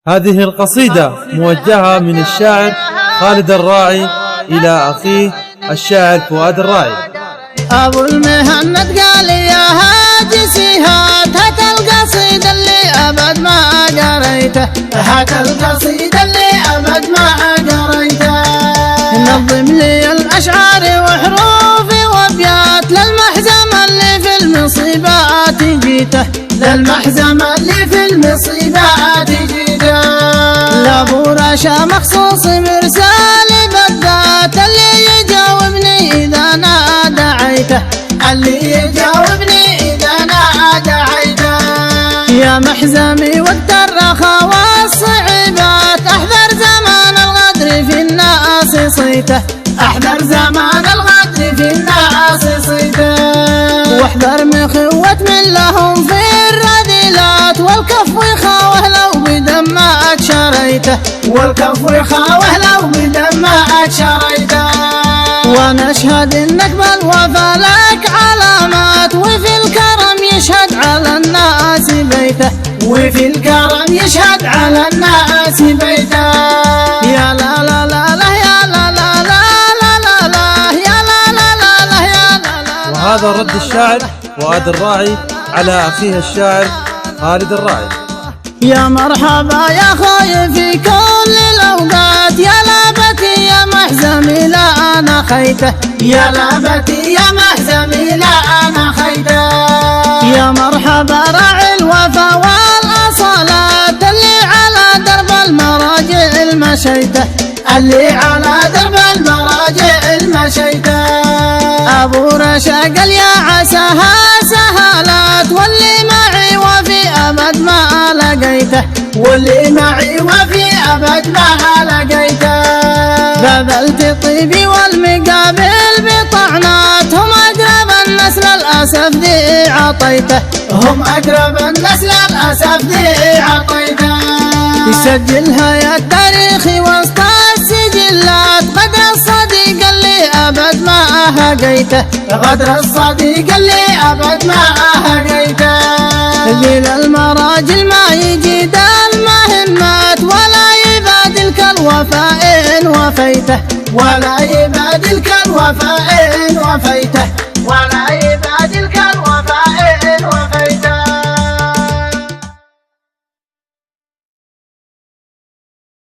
هذه القصيدة موجهة من الشاعر خالد الراعي إلى أخيه الشاعر فؤاد الراعي. أبو المهند قال يا هاجسي هات القصيدة اللي أبد ما قريته، هات القصيدة اللي أبد ما قريته، نظم لي الأشعار وحروفي وأبيات للمحزم اللي في المصيبات جيته، للمحزم اللي في المصيبات جيته، لأبو رشا مخصوص مرسالي بالذات اللي يجاوبني إذا أنا دعيته، اللي يجاوبني إذا أنا دعيته، يا محزمي وقت الرخاء والصعيبات احذر زمان الغدر في الناس صيته، احذر زمان الغدر في الناس صيته، واحذر مخوة من لهم في الرذيلات والكف يخاوه لو بدمك شريته، والكف يخاوه لو بدمك شريته، وانا اشهد انك بالوفا لك علامات وفي الكرم يشهد على الناس بيته، وفي الكرم يشهد على الناس بيته، يا لا لا لا لا يا لا لا لا لا لا يا لا لا لا لا يا لا لا. وهذا رد الشاعر فؤاد الراعي على أخيه الشاعر خالد الراعي. يا مرحبا يا خوي في كل الأوقات، يا لابتي يا محزمي لا أنا خيته، يا لابتي يا محزمي لا أنا خيته، يا مرحبا راعي الوفا والأصالات اللي على درب المراجع المشيته، اللي على درب المراجع المشيته، أبو رشا قال يا عساها سهالات واللي معي وفي أبد ما لقيته، واللي معي وفي أبد ما لقيته، بذلت طيبي والمقابل بطعنات هم أقرب الناس للأسف ذي عطيته، هم أقرب الناس للأسف ذي عطيته، يسجلها يا التاريخ وسط السجلات غدر الصديق اللي أبد ما هقيته، غدر الصديق اللي أبد ما هقيته، ذيل المراجل ما يجيد المهمات ولا يبادلك الوفاء إن وفيته، ولا يبادلك الوفاء إن وفيته، ولا يبادلك